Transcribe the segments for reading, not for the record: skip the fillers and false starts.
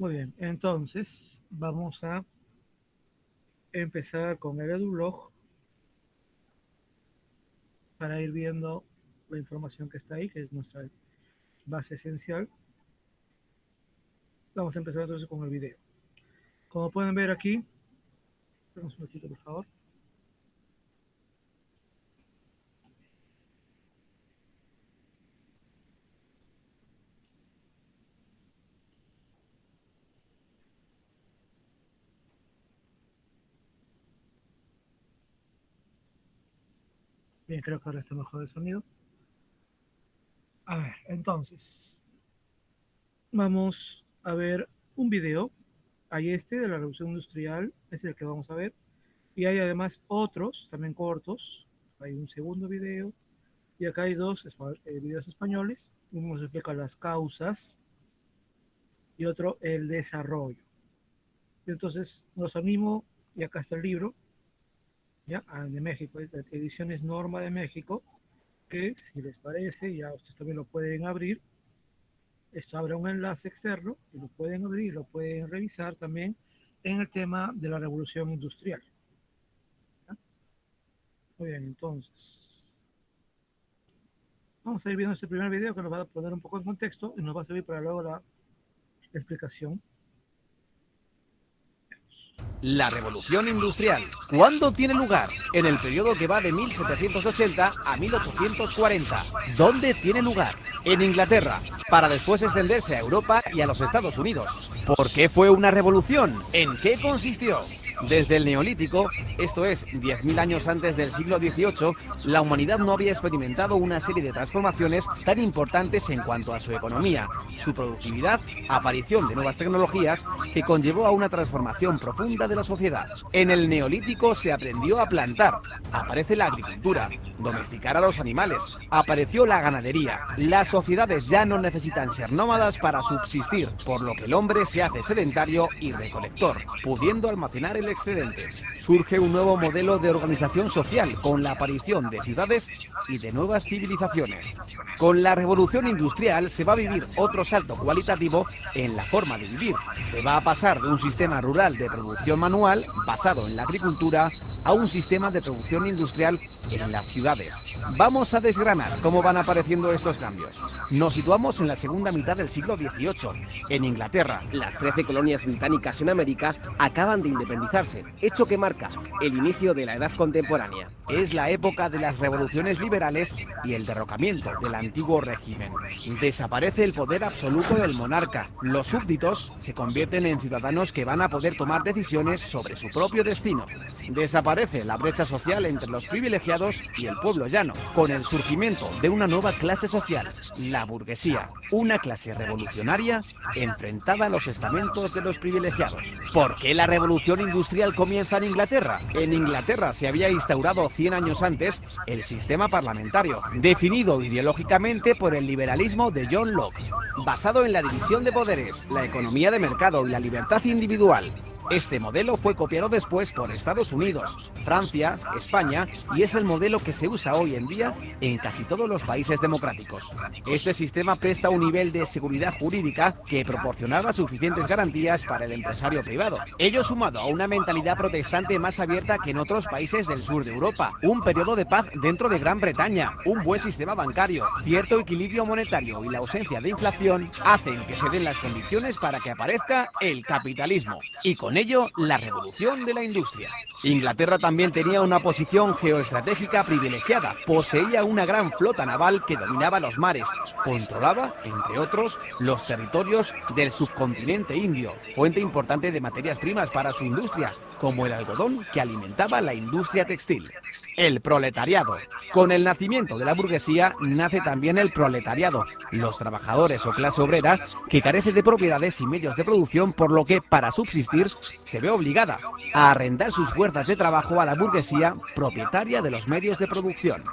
Muy bien, entonces vamos a empezar con el EduBlog para ir viendo la información que está ahí, que es nuestra base esencial. Vamos a empezar entonces con el video. Como pueden ver aquí, un poquito por favor. Bien, creo que ahora está mejor el sonido. A ver, entonces, vamos a ver un video. Hay este de la revolución industrial, es el que vamos a ver. Y hay además otros, también cortos. Hay un segundo video. Y acá hay dos videos españoles. Uno nos explica las causas y otro el desarrollo. Entonces, los animo, y acá está el libro, ya, de México, es de Ediciones Norma de México, que si les parece, ya ustedes también lo pueden abrir. Esto abre un enlace externo y lo pueden abrir y lo pueden revisar también en el tema de la revolución industrial. ¿Ya? Muy bien, entonces vamos a ir viendo este primer video que nos va a poner un poco en contexto y nos va a servir para luego la explicación. La revolución industrial. ¿Cuándo tiene lugar? En el periodo que va de 1780 a 1840. ¿Dónde tiene lugar? En Inglaterra, para después extenderse a Europa y a los Estados Unidos. ¿Por qué fue una revolución? ¿En qué consistió? Desde el Neolítico, esto es, 10.000 años antes del siglo XVIII, la humanidad no había experimentado una serie de transformaciones tan importantes en cuanto a su economía, su productividad, aparición de nuevas tecnologías que conllevó a una transformación profunda de la sociedad. En el Neolítico se aprendió a plantar, aparece la agricultura, domesticar a los animales, apareció la ganadería. Las sociedades ya no necesitan ser nómadas para subsistir, por lo que el hombre se hace sedentario y recolector, pudiendo almacenar el excedente. Surge un nuevo modelo de organización social con la aparición de ciudades y de nuevas civilizaciones. Con la revolución industrial se va a vivir otro salto cualitativo en la forma de vivir. Se va a pasar de un sistema rural de producción manual, basado en la agricultura, a un sistema de producción industrial en las ciudades. Vamos a desgranar cómo van apareciendo estos cambios. Nos situamos en la segunda mitad del siglo XVIII. En Inglaterra, las 13 colonias británicas en América acaban de independizarse, hecho que marca el inicio de la edad contemporánea. Es la época de las revoluciones liberales y el derrocamiento del antiguo régimen. Desaparece el poder absoluto del monarca. Los súbditos se convierten en ciudadanos que van a poder tomar decisiones sobre su propio destino. Desaparece la brecha social entre los privilegiados y el pueblo llano, con el surgimiento de una nueva clase social, la burguesía, una clase revolucionaria enfrentada a los estamentos de los privilegiados. ¿Por qué la revolución industrial comienza en Inglaterra? En Inglaterra se había instaurado 100 años antes el sistema parlamentario, definido ideológicamente por el liberalismo de John Locke, basado en la división de poderes, la economía de mercado y la libertad individual. Este modelo fue copiado después por Estados Unidos, Francia, España y es el modelo que se usa hoy en día en casi todos los países democráticos. Este sistema presta un nivel de seguridad jurídica que proporcionaba suficientes garantías para el empresario privado. Ello sumado a una mentalidad protestante más abierta que en otros países del sur de Europa, un periodo de paz dentro de Gran Bretaña, un buen sistema bancario, cierto equilibrio monetario y la ausencia de inflación hacen que se den las condiciones para que aparezca el capitalismo y con ello la revolución de la industria. Inglaterra también tenía una posición geoestratégica privilegiada, poseía una gran flota naval que dominaba los mares, controlaba, entre otros, los territorios del subcontinente indio, fuente importante de materias primas para su industria, como el algodón que alimentaba la industria textil. El proletariado. Con el nacimiento de la burguesía nace también el proletariado, los trabajadores o clase obrera que carece de propiedades y medios de producción, por lo que para subsistir se ve obligada a arrendar sus fuerzas de trabajo a la burguesía propietaria de los medios de producción.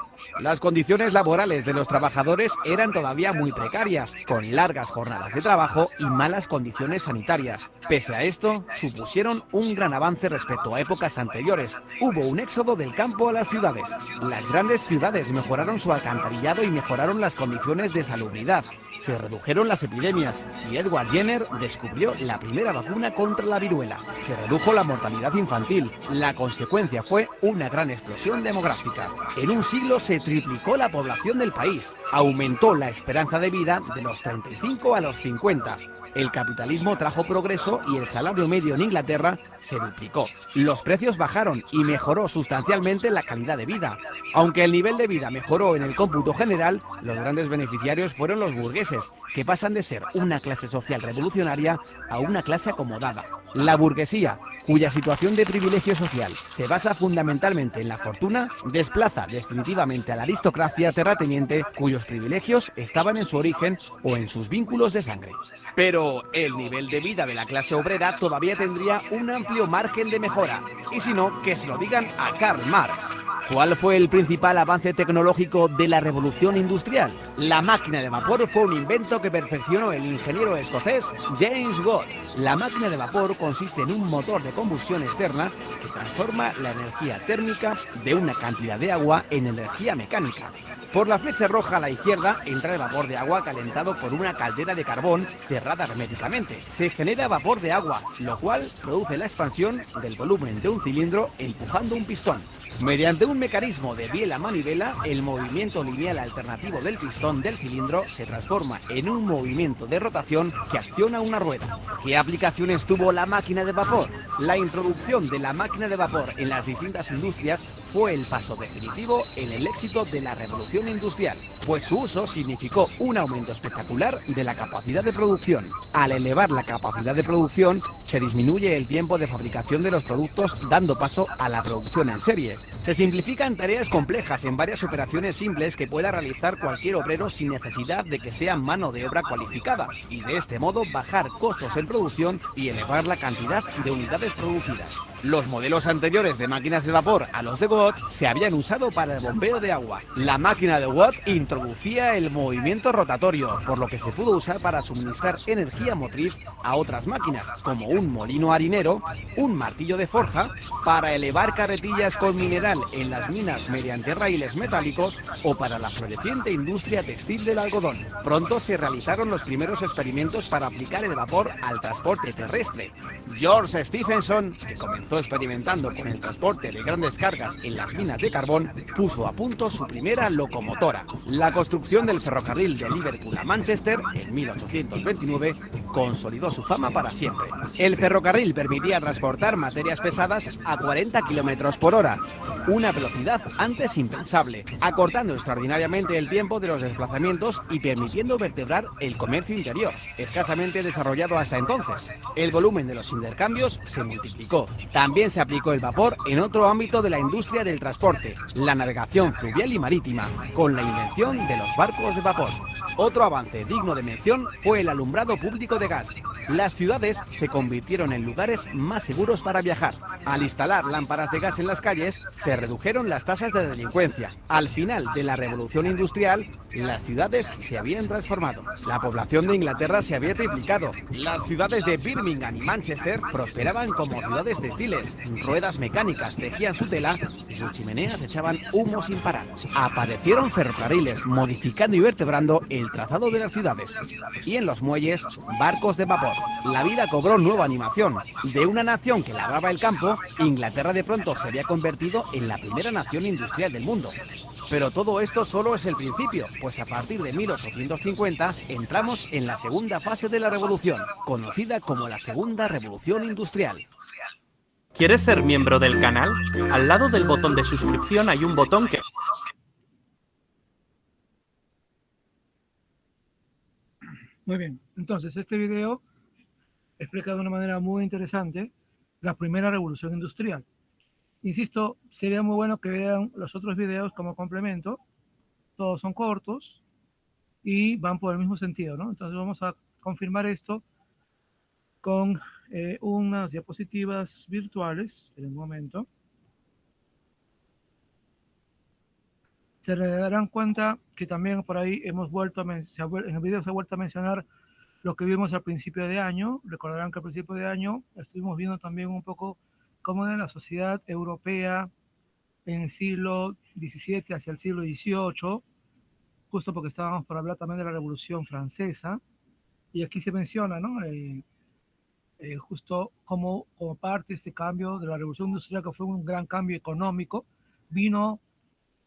Las condiciones laborales de los trabajadores eran todavía muy precarias, con largas jornadas de trabajo y malas condiciones sanitarias. Pese a esto, supusieron un gran avance respecto a épocas anteriores. Hubo un éxodo del campo a las ciudades. Las grandes ciudades mejoraron su alcantarillado y mejoraron las condiciones de salubridad. Se redujeron las epidemias y Edward Jenner descubrió la primera vacuna contra la viruela. Se redujo la mortalidad infantil. La consecuencia fue una gran explosión demográfica. En un siglo se triplicó la población del país. Aumentó la esperanza de vida de los 35 a los 50. El capitalismo trajo progreso y el salario medio en Inglaterra se duplicó. Los precios bajaron y mejoró sustancialmente la calidad de vida. Aunque el nivel de vida mejoró en el cómputo general, los grandes beneficiarios fueron los burgueses, que pasan de ser una clase social revolucionaria a una clase acomodada. La burguesía, cuya situación de privilegio social se basa fundamentalmente en la fortuna, desplaza definitivamente a la aristocracia terrateniente, cuyos privilegios estaban en su origen o en sus vínculos de sangre. Pero el nivel de vida de la clase obrera todavía tendría un amplio margen de mejora. Y si no, que se lo digan a Karl Marx. ¿Cuál fue el principal avance tecnológico de la revolución industrial? La máquina de vapor fue un invento que perfeccionó el ingeniero escocés James Watt. La máquina de vapor consiste en un motor de combustión externa que transforma la energía térmica de una cantidad de agua en energía mecánica. Por la flecha roja a la izquierda entra el vapor de agua calentado por una caldera de carbón cerrada herméticamente. Se genera vapor de agua, lo cual produce la expansión del volumen de un cilindro empujando un pistón. Mediante un mecanismo de biela a manivela, el movimiento lineal alternativo del pistón del cilindro se transforma en un movimiento de rotación que acciona una rueda. ¿Qué aplicaciones tuvo la máquina de vapor? La introducción de la máquina de vapor en las distintas industrias fue el paso definitivo en el éxito de la revolución industrial, pues su uso significó un aumento espectacular de la capacidad de producción. Al elevar la capacidad de producción, se disminuye el tiempo de fabricación de los productos, dando paso a la producción en serie. Se simplifican tareas complejas en varias operaciones simples que pueda realizar cualquier obrero sin necesidad de que sea mano de obra cualificada, y de este modo bajar costos en producción y elevar la cantidad de unidades producidas. Los modelos anteriores de máquinas de vapor a los de Watt se habían usado para el bombeo de agua. La máquina de Watt introducía el movimiento rotatorio, por lo que se pudo usar para suministrar energía motriz a otras máquinas, como un molino harinero, un martillo de forja, para elevar carretillas con mineral en las minas mediante raíles metálicos o para la floreciente industria textil del algodón. Pronto se realizaron los primeros experimentos para aplicar el vapor al transporte terrestre. George Stephenson, que comenzó experimentando con el transporte de grandes cargas en las minas de carbón, puso a punto su primera locomotora. La construcción del ferrocarril de Liverpool a Manchester en 1829 consolidó su fama para siempre. El ferrocarril permitía transportar materias pesadas a 40 kilómetros por hora, una velocidad antes impensable, acortando extraordinariamente el tiempo de los desplazamientos y permitiendo vertebrar el comercio interior, escasamente desarrollado hasta entonces. El volumen de los intercambios se multiplicó. También se aplicó el vapor en otro ámbito de la industria del transporte, la navegación fluvial y marítima, con la invención de los barcos de vapor. Otro avance digno de mención fue el alumbrado público de gas. Las ciudades se convirtieron en lugares más seguros para viajar. Al instalar lámparas de gas en las calles, se redujeron las tasas de delincuencia. Al final de la revolución industrial, las ciudades se habían transformado. La población de Inglaterra se había triplicado. Las ciudades de Birmingham y Manchester prosperaban como ciudades textiles. Ruedas mecánicas tejían su tela y sus chimeneas echaban humo sin parar. Aparecieron ferrocarriles, modificando y vertebrando el trazado de las ciudades. Y en los muelles, barcos de vapor. La vida cobró nueva animación. De una nación que labraba el campo, Inglaterra de pronto se había convertido en la primera nación industrial del mundo. Pero todo esto solo es el principio, pues a partir de 1850 entramos en la segunda fase de la revolución, conocida como la Segunda Revolución Industrial. ¿Quieres ser miembro del canal? Al lado del botón de suscripción hay un botón que... Muy bien, entonces este video explica de una manera muy interesante la primera revolución industrial. Insisto, sería muy bueno que vean los otros videos como complemento. Todos son cortos y van por el mismo sentido, ¿no? Entonces vamos a confirmar esto con unas diapositivas virtuales en un momento. Se darán cuenta que también por ahí hemos vuelto en el video se ha vuelto a mencionar lo que vimos al principio de año. Recordarán que al principio de año estuvimos viendo también un poco cómo era la sociedad europea en el siglo XVII hacia el siglo XVIII, justo porque estábamos por hablar también de la Revolución Francesa. Y aquí se menciona, ¿no? Justo como parte de este cambio de la Revolución Industrial, que fue un gran cambio económico, vino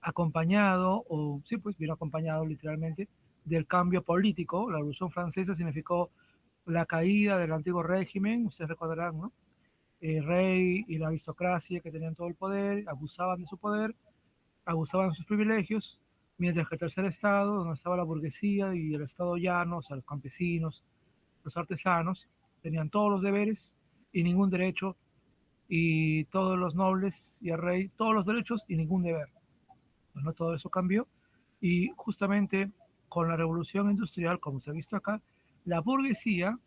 acompañado, o sí, pues vino acompañado literalmente del cambio político. La Revolución Francesa significó la caída del antiguo régimen, ustedes recordarán, ¿no? El rey y la aristocracia que tenían todo el poder, abusaban de su poder, abusaban de sus privilegios, mientras que el tercer estado, donde estaba la burguesía y el estado llano, o sea, los campesinos, los artesanos, tenían todos los deberes y ningún derecho, y todos los nobles y el rey, todos los derechos y ningún deber. Bueno, todo eso cambió y justamente con la revolución industrial, como se ha visto acá, la burguesía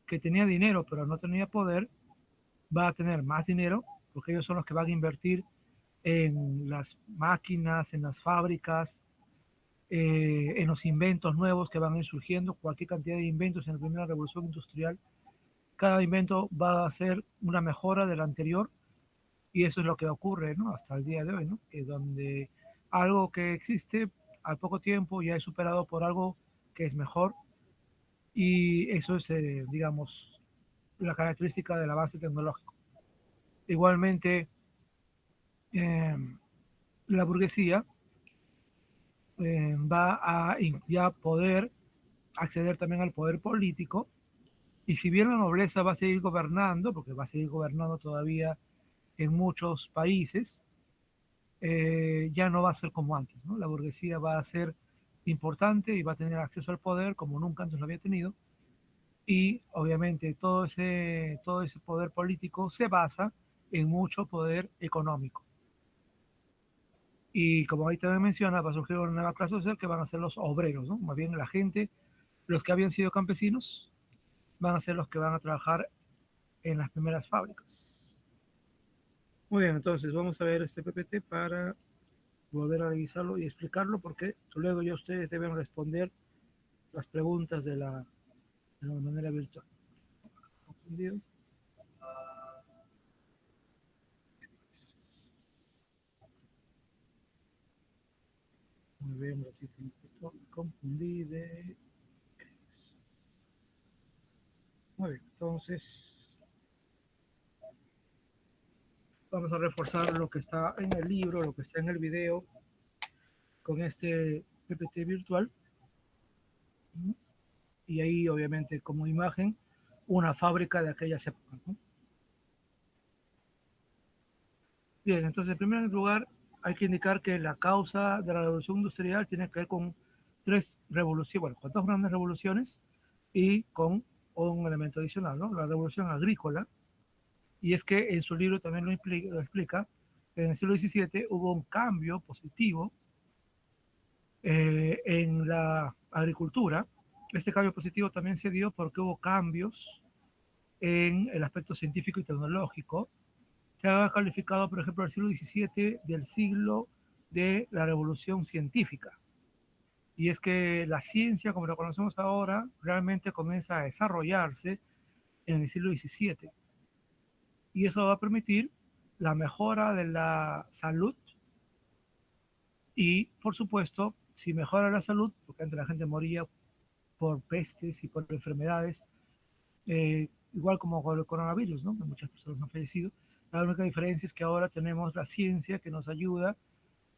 que tenía dinero pero no tenía poder va a tener más dinero porque ellos son los que van a invertir en las máquinas, en las fábricas, en los inventos nuevos que van a ir surgiendo, cualquier cantidad de inventos en la primera revolución industrial. Cada invento va a ser una mejora del anterior y eso es lo que ocurre, ¿no? Hasta el día de hoy, ¿no? Que donde algo que existe al poco tiempo ya es superado por algo que es mejor y eso es, digamos, la característica del avance tecnológico. Igualmente, eh, la burguesía va a ya poder acceder también al poder político y si bien la nobleza va a seguir gobernando, porque va a seguir gobernando todavía en muchos países, ya no va a ser como antes, ¿no? La burguesía va a ser importante y va a tener acceso al poder como nunca antes lo había tenido. Y obviamente todo ese poder político se basa en mucho poder económico. Y como ahí también menciona, va a surgir una nueva clase social que van a ser los obreros, ¿no? Más bien la gente, los que habían sido campesinos, van a ser los que van a trabajar en las primeras fábricas. Muy bien, entonces vamos a ver este PPT para volver a revisarlo y explicarlo porque luego ya ustedes deben responder las preguntas de la manera virtual. ¿Entendido? Muy bien, ratito, me confundí de... Muy bien, entonces vamos a reforzar lo que está en el libro, lo que está en el video con este PPT virtual. Y ahí obviamente como imagen una fábrica de aquellas épocas, ¿no? Bien, entonces en primer lugar hay que indicar que la causa de la revolución industrial tiene que ver con tres revoluciones, bueno, con dos grandes revoluciones y con un elemento adicional, ¿no? La revolución agrícola, y es que en su libro también lo explica, en el siglo XVII hubo un cambio positivo en la agricultura. Este cambio positivo también se dio porque hubo cambios en el aspecto científico y tecnológico. Se ha calificado, por ejemplo, el siglo XVII del siglo de la revolución científica. Y es que la ciencia, como la conocemos ahora, realmente comienza a desarrollarse en el siglo XVII. Y eso va a permitir la mejora de la salud y, por supuesto, si mejora la salud, porque antes la gente moría por pestes y por enfermedades, igual como con el coronavirus, ¿no? Muchas personas han fallecido. La única diferencia es que ahora tenemos la ciencia que nos ayuda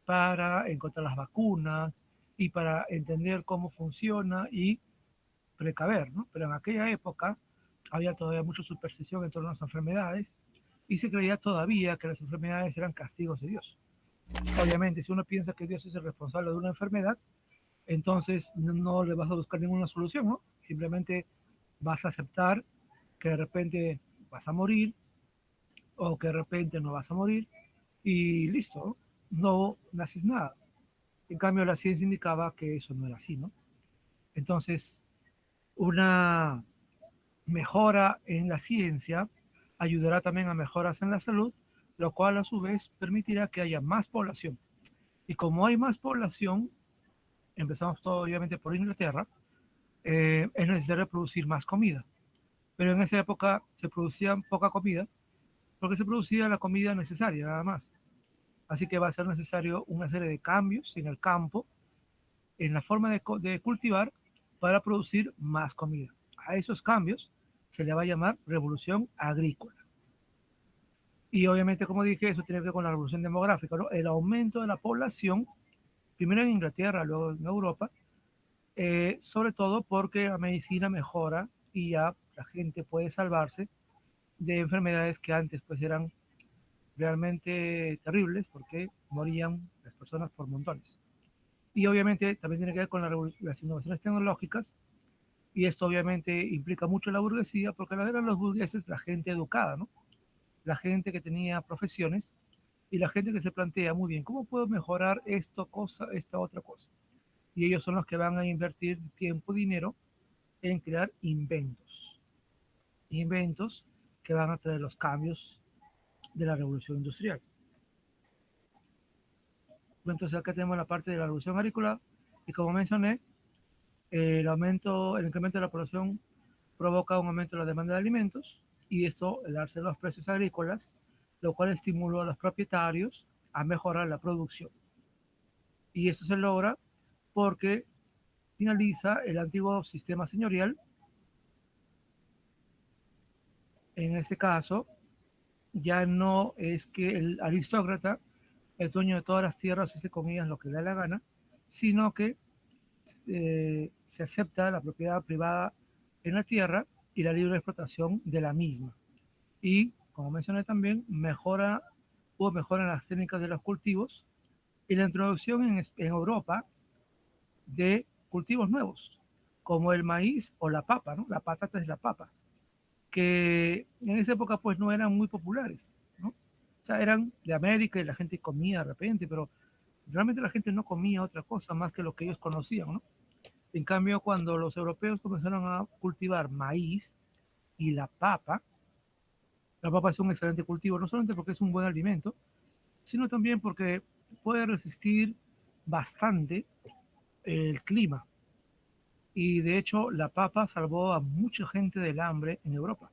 para encontrar las vacunas y para entender cómo funciona y precaver, ¿no? Pero en aquella época había todavía mucha superstición en torno a las enfermedades y se creía todavía que las enfermedades eran castigos de Dios. Obviamente, si uno piensa que Dios es el responsable de una enfermedad, entonces no le vas a buscar ninguna solución, ¿no? Simplemente vas a aceptar que de repente vas a morir o que de repente no vas a morir y listo, no naces nada. En cambio, la ciencia indicaba que eso no era así, ¿no? Entonces, una mejora en la ciencia ayudará también a mejoras en la salud, lo cual a su vez permitirá que haya más población. Y como hay más población, empezamos todo obviamente por Inglaterra, es necesario producir más comida. Pero en esa época se producía poca comida porque se producía la comida necesaria nada más. Así que va a ser necesario una serie de cambios en el campo, en la forma de cultivar para producir más comida. A esos cambios se le va a llamar revolución agrícola. Y obviamente, como dije, eso tiene que ver con la revolución demográfica, ¿no? El aumento de la población, primero en Inglaterra, luego en Europa, sobre todo porque la medicina mejora y ya la gente puede salvarse de enfermedades que antes pues eran realmente terribles porque morían las personas por montones. Y obviamente también tiene que ver con las innovaciones tecnológicas y esto obviamente implica mucho la burguesía porque la eran los burgueses la gente educada, ¿no? La gente que tenía profesiones y la gente que se plantea muy bien, ¿cómo puedo mejorar esto, cosa, esta otra cosa? Y ellos son los que van a invertir tiempo, dinero en crear inventos. Inventos que van a traer los cambios de la revolución industrial. Entonces acá tenemos la parte de la revolución agrícola y como mencioné, el incremento de la población provoca un aumento de la demanda de alimentos y esto, el darse los precios agrícolas, lo cual estimuló a los propietarios a mejorar la producción. Y esto se logra porque finaliza el antiguo sistema señorial. En este caso, ya no es que el aristócrata es dueño de todas las tierras y se comía lo que le da la gana, sino que se acepta la propiedad privada en la tierra y la libre explotación de la misma. Y, como mencioné también, hubo mejora en las técnicas de los cultivos y la introducción en Europa de cultivos nuevos, como el maíz o la papa, ¿no? La patata es la papa, que en esa época pues no eran muy populares, ¿no? O sea, eran de América y la gente comía de repente, pero realmente la gente no comía otra cosa más que lo que ellos conocían, ¿no? En cambio, cuando los europeos comenzaron a cultivar maíz y la papa es un excelente cultivo, no solamente porque es un buen alimento, sino también porque puede resistir bastante el clima. Y de hecho, la papa salvó a mucha gente del hambre en Europa.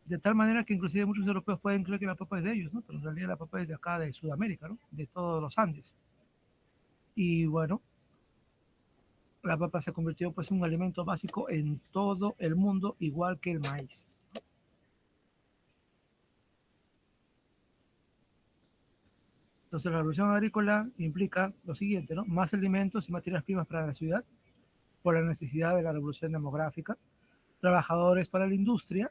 De tal manera que inclusive muchos europeos pueden creer que la papa es de ellos, ¿no? Pero en realidad la papa es de acá, de Sudamérica, ¿no? De todos los Andes. Y bueno, la papa se convirtió pues en un alimento básico en todo el mundo, igual que el maíz. Entonces la revolución agrícola implica lo siguiente, ¿no? Más alimentos y materias primas para la ciudad por la necesidad de la revolución demográfica, trabajadores para la industria,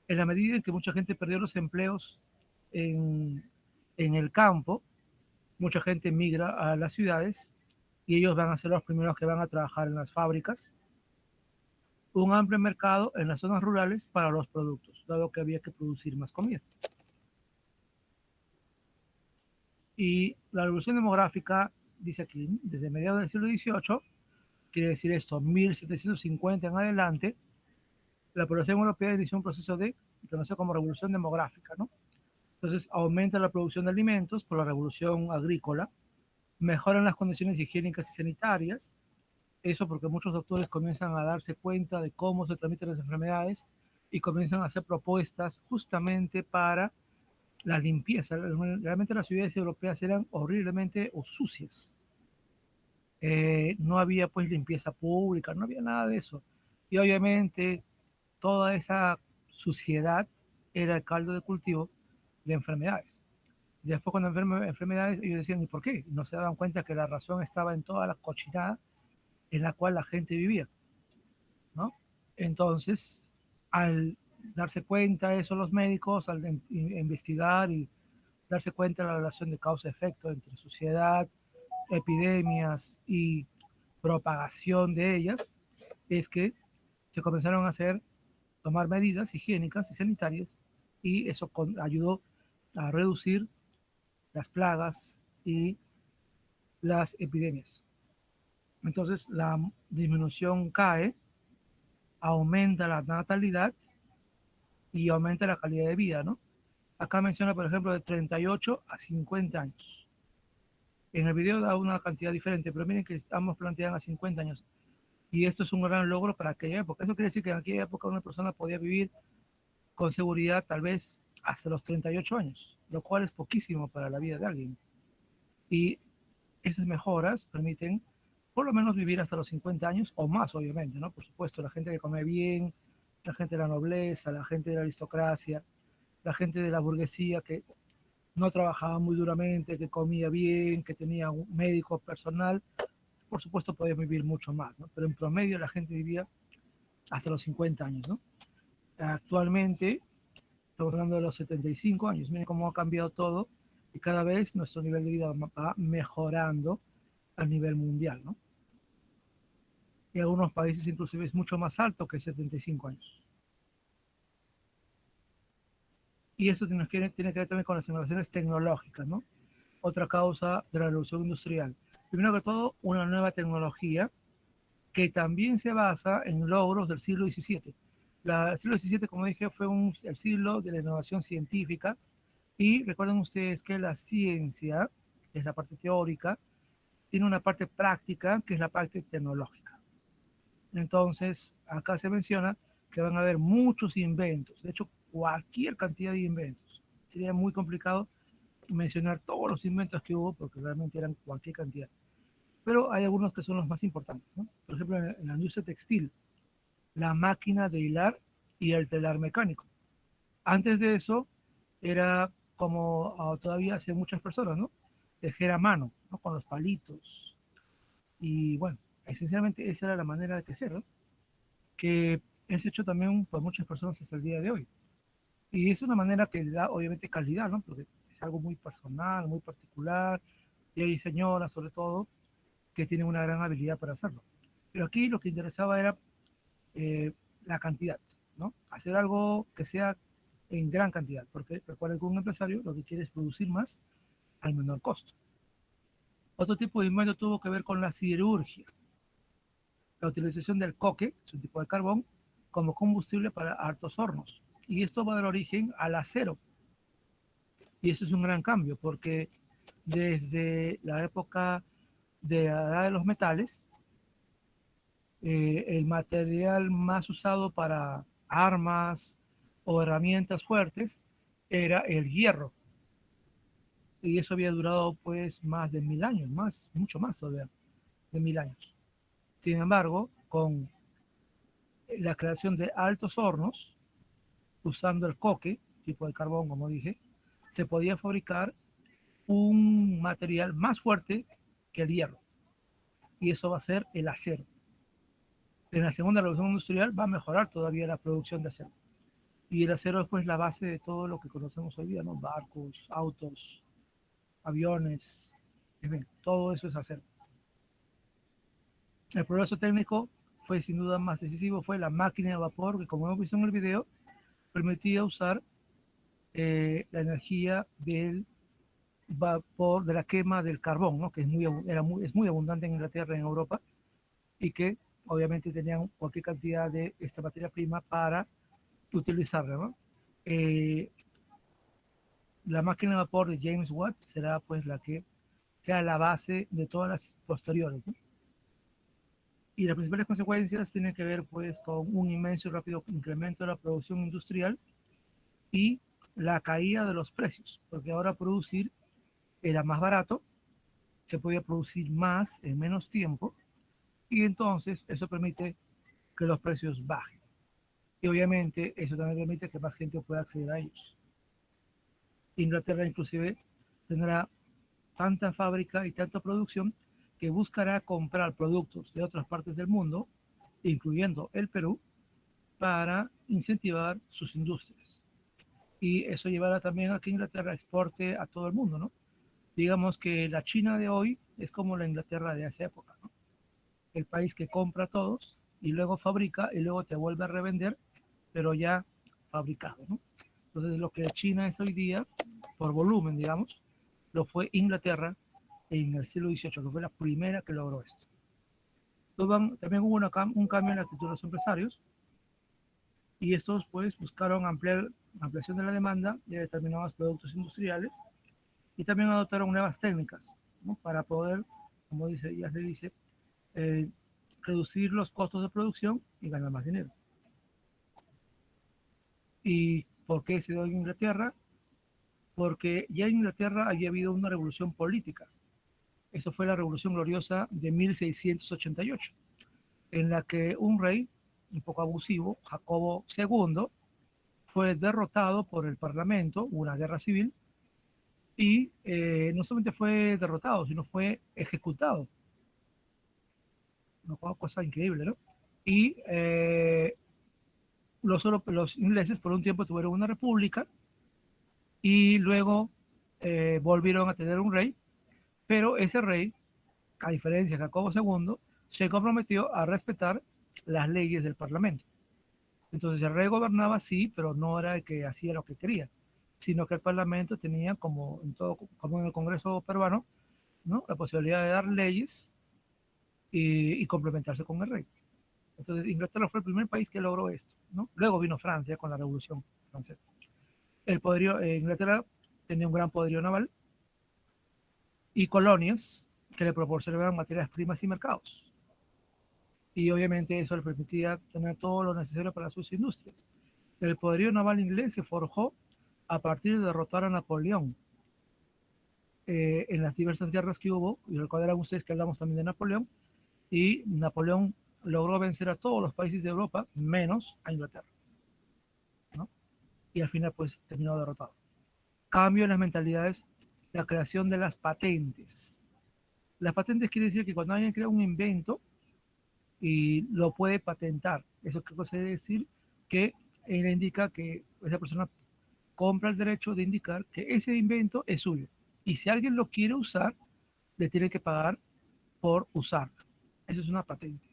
en la medida en que mucha gente perdió los empleos en, en el campo, mucha gente migra a las ciudades y ellos van a ser los primeros que van a trabajar en las fábricas. Un amplio mercado en las zonas rurales para los productos, dado que había que producir más comida. Y la revolución demográfica, dice aquí, desde mediados del siglo XVIII, quiere decir esto, 1750 en adelante, la población europea inició un proceso de, conocido como revolución demográfica, ¿no? Entonces aumenta la producción de alimentos por la revolución agrícola, mejoran las condiciones higiénicas y sanitarias, eso porque muchos doctores comienzan a darse cuenta de cómo se transmiten las enfermedades y comienzan a hacer propuestas justamente para la limpieza. Realmente las ciudades europeas eran horriblemente sucias. No había pues limpieza pública, no había nada de eso. Y obviamente toda esa suciedad era el caldo de cultivo de enfermedades. Después cuando enfermedades, ellos decían, ¿y por qué? No se daban cuenta que la razón estaba en toda la cochinada en la cual la gente vivía, ¿no? Entonces, al darse cuenta de eso los médicos, al investigar y darse cuenta de la relación de causa-efecto entre sociedad, epidemias y propagación de ellas, es que se comenzaron a tomar medidas higiénicas y sanitarias y eso ayudó a reducir las plagas y las epidemias. Entonces la disminución cae aumenta la natalidad y aumenta la calidad de vida, ¿no? Acá menciona, por ejemplo, de 38 a 50 años. En el video da una cantidad diferente, pero miren que ambos plantean a 50 años. Y esto es un gran logro para aquella época. Eso quiere decir que en aquella época una persona podía vivir con seguridad tal vez hasta los 38 años, lo cual es poquísimo para la vida de alguien. Y esas mejoras permiten por lo menos vivir hasta los 50 años o más, obviamente, ¿no? Por supuesto, la gente que come bien, la gente de la nobleza, la gente de la aristocracia, la gente de la burguesía que no trabajaba muy duramente, que comía bien, que tenía un médico personal, por supuesto podía vivir mucho más, ¿no? Pero en promedio la gente vivía hasta los 50 años, ¿no? Actualmente estamos hablando de los 75 años. Miren cómo ha cambiado todo y cada vez nuestro nivel de vida va mejorando a nivel mundial, ¿no? Y algunos países inclusive es mucho más alto que 75 años. Y eso tiene que ver también con las innovaciones tecnológicas, ¿no? Otra causa de la revolución industrial. Primero que todo, una nueva tecnología que también se basa en logros del siglo XVII. El siglo XVII, como dije, fue el siglo de la innovación científica y recuerden ustedes que la ciencia, que es la parte teórica, tiene una parte práctica, que es la parte tecnológica. Entonces, acá se menciona que van a haber muchos inventos, de hecho, cualquier cantidad de inventos. Sería muy complicado mencionar todos los inventos que hubo, porque realmente eran cualquier cantidad. Pero hay algunos que son los más importantes, ¿no? Por ejemplo, en la industria textil, la máquina de hilar y el telar mecánico. Antes de eso, era como todavía hacen muchas personas, ¿no? Tejer a mano, ¿no? Con los palitos. Y bueno, esencialmente esa era la manera de tejer, ¿no? Que es hecho también por muchas personas hasta el día de hoy. Y es una manera que le da obviamente calidad, ¿no? Porque es algo muy personal, muy particular, y hay señoras sobre todo que tienen una gran habilidad para hacerlo. Pero aquí lo que interesaba era eh, la cantidad, ¿no? Hacer algo que sea en gran cantidad, porque recuerden que un empresario lo que quiere es producir más al menor costo. Otro tipo de invento tuvo que ver con la siderurgia, la utilización del coque, es un tipo de carbón, como combustible para altos hornos. Y esto va a dar origen al acero. Y eso es un gran cambio, porque desde la época de la edad de los metales, el material más usado para armas o herramientas fuertes era el hierro. Y eso había durado pues más de 1000 años, mucho más todavía, de 1000 años. Sin embargo, con la creación de altos hornos, usando el coque, tipo de carbón, como dije, se podía fabricar un material más fuerte que el hierro. Y eso va a ser el acero. En la segunda revolución industrial va a mejorar todavía la producción de acero. Y el acero es pues la base de todo lo que conocemos hoy día, ¿no? Barcos, autos, aviones, en fin, todo eso es acero. El progreso técnico fue sin duda más decisivo, fue la máquina de vapor, que como hemos visto en el video, permitía usar la energía del vapor, de la quema del carbón, ¿no? Que es muy abundante en Inglaterra y en Europa, y que obviamente tenían cualquier cantidad de esta materia prima para utilizarla, ¿no? La máquina de vapor de James Watt será pues la que sea la base de todas las posteriores, ¿no? Y las principales consecuencias tienen que ver pues con un inmenso y rápido incremento de la producción industrial y la caída de los precios, porque ahora producir era más barato, se podía producir más en menos tiempo y entonces eso permite que los precios bajen. Y obviamente eso también permite que más gente pueda acceder a ellos. Inglaterra inclusive tendrá tanta fábrica y tanta producción que buscará comprar productos de otras partes del mundo, incluyendo el Perú, para incentivar sus industrias. Y eso llevará también a que Inglaterra exporte a todo el mundo, ¿no? Digamos que la China de hoy es como la Inglaterra de esa época, ¿no? El país que compra a todos y luego fabrica y luego te vuelve a revender, pero ya fabricado, ¿no? Entonces lo que China es hoy día, por volumen, digamos, lo fue Inglaterra en el siglo XVIII, que fue la primera que logró esto. Entonces, también hubo un cambio en la actitud de los empresarios, y estos pues buscaron ampliación de la demanda de determinados productos industriales y también adoptaron nuevas técnicas, ¿no? Para poder, como dice, ya se dice, eh, reducir los costos de producción y ganar más dinero. ¿Y por qué se dio en Inglaterra? Porque ya en Inglaterra había habido una revolución política. Eso fue la Revolución Gloriosa de 1688, en la que un rey, un poco abusivo, Jacobo II, fue derrotado por el Parlamento, una guerra civil, y no solamente fue derrotado, sino fue ejecutado. Una cosa increíble, ¿no? Y los ingleses por un tiempo tuvieron una república y luego volvieron a tener un rey, pero ese rey, a diferencia de Jacobo II, se comprometió a respetar las leyes del Parlamento. Entonces el rey gobernaba, sí, pero no era el que hacía lo que quería, sino que el Parlamento tenía, como en, todo, como en el Congreso peruano, ¿no? La posibilidad de dar leyes y complementarse con el rey. Entonces Inglaterra fue el primer país que logró esto, ¿no? Luego vino Francia con la Revolución Francesa. El poderío, Inglaterra tenía un gran poderío naval y colonias que le proporcionaban materias primas y mercados. Y obviamente eso le permitía tener todo lo necesario para sus industrias. El poderío naval inglés se forjó a partir de derrotar a Napoleón en las diversas guerras que hubo, y recordarán ustedes que hablamos también de Napoleón, y Napoleón logró vencer a todos los países de Europa, menos a Inglaterra, ¿no? Y al final pues terminó derrotado. Cambio en las mentalidades, la creación de las patentes. Las patentes quiere decir que cuando alguien crea un invento y lo puede patentar, eso quiere decir que él indica que esa persona compra el derecho de indicar que ese invento es suyo. Y si alguien lo quiere usar, le tiene que pagar por usarlo. Eso es una patente.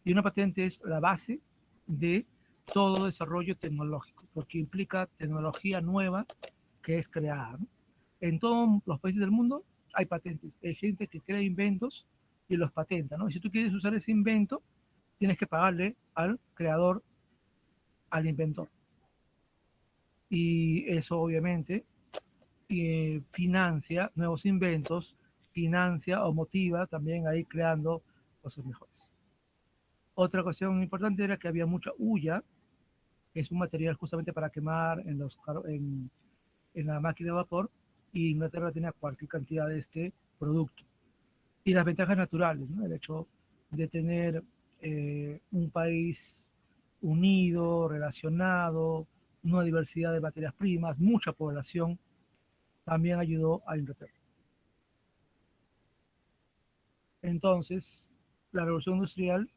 Y una patente es la base de todo desarrollo tecnológico, porque implica tecnología nueva que es creada, ¿no? En todos los países del mundo hay patentes. Hay gente que crea inventos y los patenta, ¿no? Y si tú quieres usar ese invento, tienes que pagarle al creador, al inventor. Y eso obviamente financia nuevos inventos, financia o motiva también a ir creando cosas mejores. Otra cuestión importante era que había mucha hulla, que es un material justamente para quemar en la máquina de vapor, y Inglaterra tenía cualquier cantidad de este producto. Y las ventajas naturales, ¿no? El hecho de tener un país unido, relacionado, una diversidad de materias primas, mucha población, también ayudó a Inglaterra. Entonces, la revolución industrial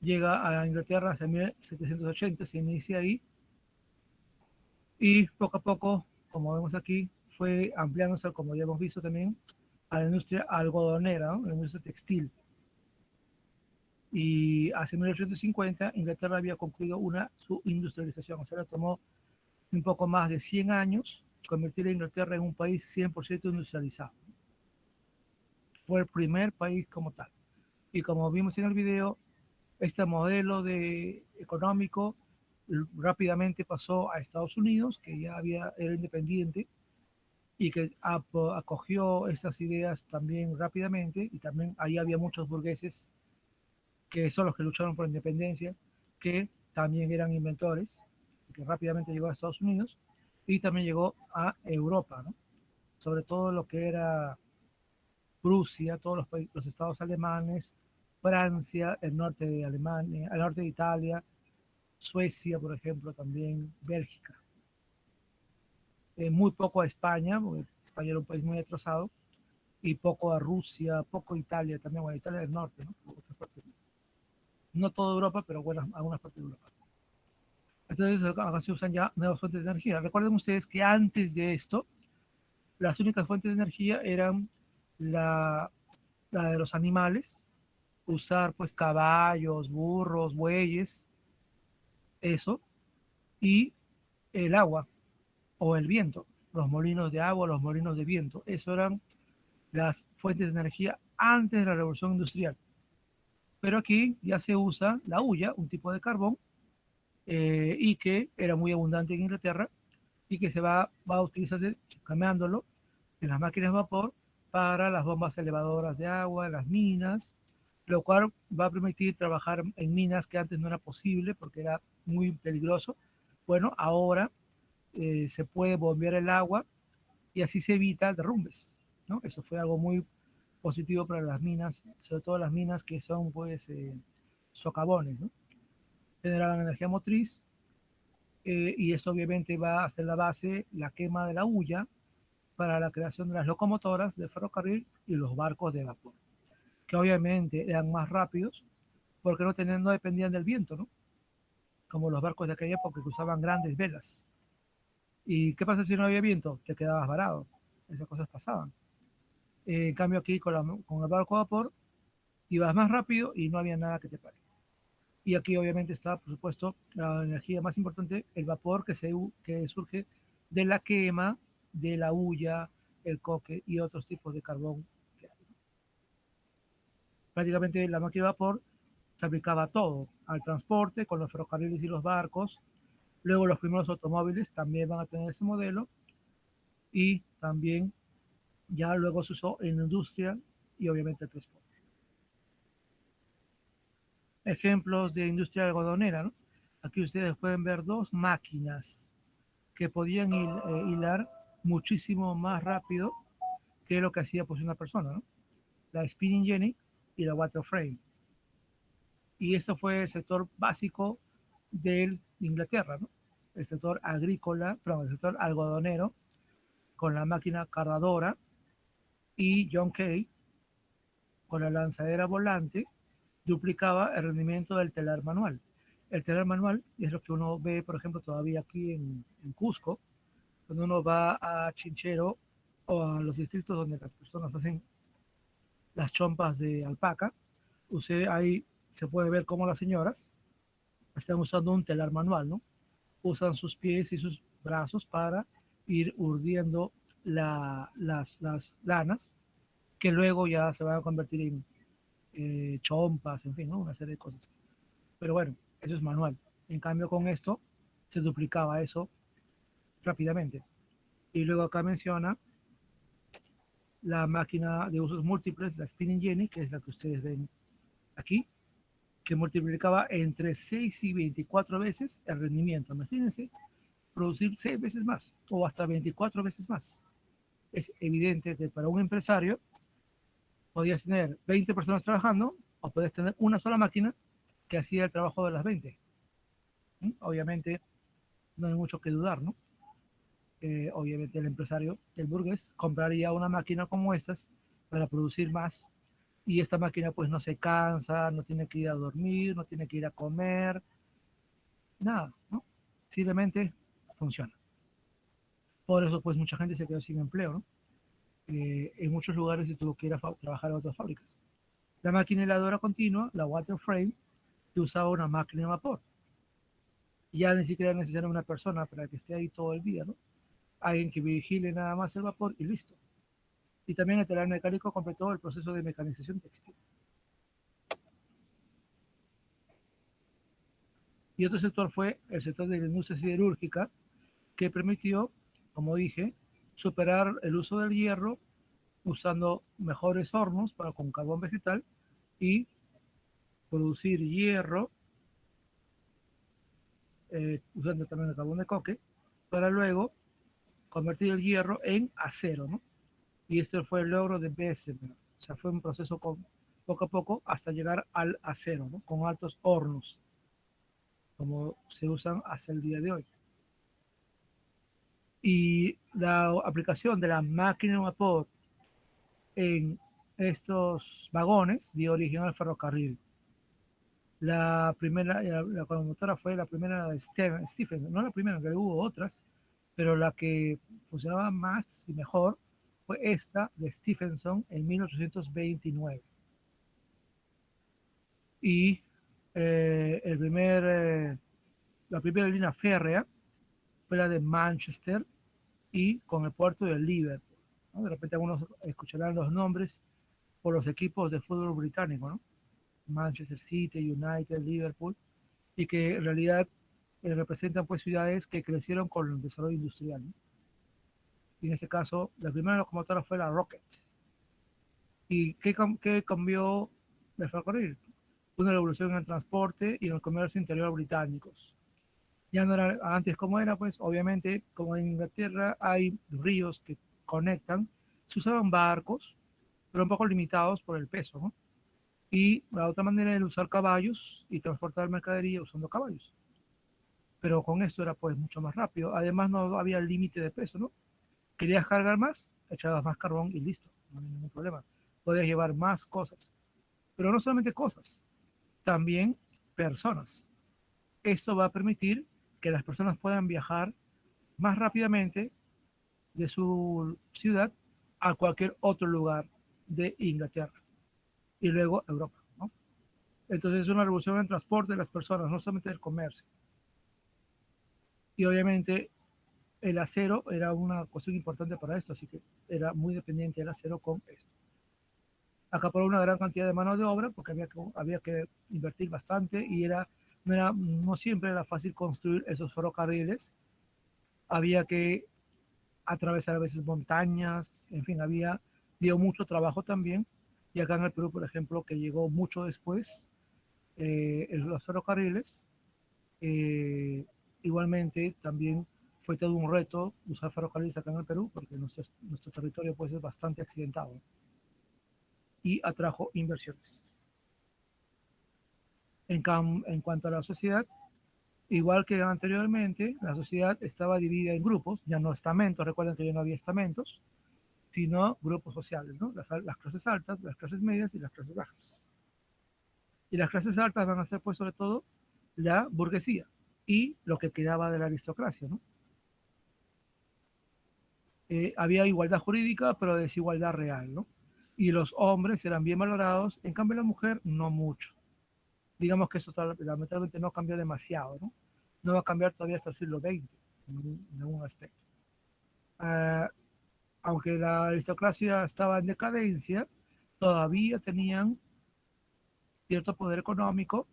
llega a Inglaterra hacia 1780, se inicia ahí, y poco a poco, como vemos aquí, fue ampliándose, como ya hemos visto también, a la industria algodonera, ¿no? La industria textil. Y hacia 1850 Inglaterra había concluido su industrialización, o sea, le tomó un poco más de 100 años convertir a Inglaterra en un país 100% industrializado. Fue el primer país como tal. Y como vimos en el video, este modelo económico rápidamente pasó a Estados Unidos, que ya era independiente y que acogió esas ideas también rápidamente, y también ahí había muchos burgueses que son los que lucharon por la independencia, que también eran inventores, que rápidamente llegó a Estados Unidos y también llegó a Europa, ¿no? Sobre todo lo que era Prusia, todos los estados alemanes, Francia, el norte de Alemania, el norte de Italia, Suecia, por ejemplo, también Bélgica. Muy poco a España, porque España era un país muy atrasado, y poco a Rusia, poco a Italia también, bueno, Italia del norte, ¿no? No toda Europa, pero bueno, algunas partes de Europa. Entonces, acá se usan ya nuevas fuentes de energía. Recuerden ustedes que antes de esto, las únicas fuentes de energía eran la de los animales, usar pues caballos, burros, bueyes, eso, y el agua o el viento, los molinos de agua, los molinos de viento, eso eran las fuentes de energía antes de la revolución industrial. Pero aquí ya se usa la hulla, un tipo de carbón, y que era muy abundante en Inglaterra y que va a utilizarse cambiándolo en las máquinas de vapor para las bombas elevadoras de agua, las minas, lo cual va a permitir trabajar en minas que antes no era posible porque era muy peligroso. Bueno, ahora se puede bombear el agua y así se evita derrumbes, ¿no? Eso fue algo muy positivo para las minas, sobre todo las minas que son pues socavones, ¿no? Generan energía motriz y eso obviamente va a ser la base, la quema de la hulla para la creación de las locomotoras de ferrocarril y los barcos de vapor, que obviamente eran más rápidos porque no dependían del viento, ¿no? Como los barcos de aquella época que usaban grandes velas. ¿Y qué pasa si no había viento? Te quedabas varado. Esas cosas pasaban. En cambio aquí con el barco a vapor ibas más rápido y no había nada que te pare. Y aquí obviamente está, por supuesto, la energía más importante, el vapor que surge de la quema, de la hulla, el coque y otros tipos de carbón que hay. Prácticamente la máquina de vapor se aplicaba a todo, al transporte con los ferrocarriles y los barcos. Luego los primeros automóviles también van a tener ese modelo y también ya luego se usó en la industria y obviamente el transporte. Ejemplos de industria algodonera, ¿no? Aquí ustedes pueden ver dos máquinas que podían hilar muchísimo más rápido que lo que hacía pues una persona, ¿no? La spinning jenny y la water frame. Y eso fue el sector básico de Inglaterra, ¿no? El sector agrícola, perdón, el sector algodonero, con la máquina cardadora, y John Kay, con la lanzadera volante, duplicaba el rendimiento del telar manual. El telar manual es lo que uno ve, por ejemplo, todavía aquí en Cusco, cuando uno va a Chinchero o a los distritos donde las personas hacen las chompas de alpaca, usted ahí se puede ver cómo las señoras están usando un telar manual, ¿no? Usan sus pies y sus brazos para ir urdiendo las lanas que luego ya se van a convertir en chompas, en fin, ¿no? Una serie de cosas. Pero bueno, eso es manual. En cambio, con esto se duplicaba eso rápidamente. Y luego acá menciona la máquina de usos múltiples, la Spinning Jenny, que es la que ustedes ven aquí, que multiplicaba entre 6 y 24 veces el rendimiento. Imagínense producir 6 veces más o hasta 24 veces más. Es evidente que para un empresario podías tener 20 personas trabajando o podías tener una sola máquina que hacía el trabajo de las 20. Obviamente no hay mucho que dudar, ¿no? Obviamente el empresario, el burgués, compraría una máquina como estas para producir más y esta máquina pues no se cansa, no tiene que ir a dormir, no tiene que ir a comer, nada, ¿no? Simplemente funciona. Por eso pues mucha gente se quedó sin empleo, ¿no? En muchos lugares se tuvo que ir a trabajar a otras fábricas. La máquina heladora continua, la water frame, que usaba una máquina de vapor. Ya ni siquiera era necesaria una persona para que esté ahí todo el día, ¿no? Alguien que vigile nada más el vapor y listo. Y también el telar mecánico completó el proceso de mecanización textil. Y otro sector fue el sector de la industria siderúrgica, que permitió, como dije, superar el uso del hierro usando mejores hornos con carbón vegetal y producir hierro usando también el carbón de coque para luego convertir el hierro en acero, ¿no? Y este fue el logro de Bessemer. O sea, fue un proceso poco a poco hasta llegar al acero, ¿no? Con altos hornos, como se usan hasta el día de hoy. Y la aplicación de la máquina de vapor en estos vagones dio origen al ferrocarril. La primera, la locomotora fue la primera de Stephen, no la primera, que hubo otras, pero la que funcionaba más y mejor fue esta de Stephenson en 1829. Y la primera línea férrea fue la de Manchester y con el puerto de Liverpool, ¿no? De repente algunos escucharán los nombres por los equipos de fútbol británico, ¿no? Manchester City, United, Liverpool, y que en realidad representan pues ciudades que crecieron con el desarrollo industrial, ¿no? Y en este caso, la primera locomotora fue la Rocket. ¿Y qué cambió el ferrocarril? Una revolución en el transporte y en el comercio interior británicos. Ya no era antes como era, pues obviamente, como en Inglaterra hay ríos que conectan, se usaban barcos, pero un poco limitados por el peso, ¿no? Y la otra manera era usar caballos y transportar mercadería usando caballos. Pero con esto era pues mucho más rápido. Además no había límite de peso, ¿no? Querías cargar más, echabas más carbón y listo, no hay ningún problema. Podías llevar más cosas, pero no solamente cosas, también personas. Esto va a permitir que las personas puedan viajar más rápidamente de su ciudad a cualquier otro lugar de Inglaterra y luego Europa, ¿no? Entonces es una revolución en el transporte de las personas, no solamente el comercio. Y obviamente el acero era una cuestión importante para esto, así que era muy dependiente el acero con esto. Acaparó una gran cantidad de mano de obra porque había que invertir bastante y no siempre era fácil construir esos ferrocarriles. Había que atravesar a veces montañas, en fin, dio mucho trabajo también. Y acá en el Perú, por ejemplo, que llegó mucho después, los ferrocarriles, eh, igualmente también fue todo un reto usar ferrocarriles acá en el Perú, porque nuestro territorio pues, es bastante accidentado y atrajo inversiones. En cuanto a la sociedad, igual que anteriormente, la sociedad estaba dividida en grupos, ya no estamentos, recuerden que ya no había estamentos, sino grupos sociales, ¿no? Las clases altas, las clases medias y las clases bajas. Y las clases altas van a ser, pues, sobre todo, la burguesía y lo que quedaba de la aristocracia, ¿no? Había igualdad jurídica, pero desigualdad real, ¿no? Y los hombres eran bien valorados, en cambio la mujer no mucho. Digamos que eso lamentablemente no cambió demasiado, ¿no? No va a cambiar todavía hasta el siglo XX en algún aspecto. Uh, Aunque la aristocracia estaba en decadencia, todavía tenían cierto poder económico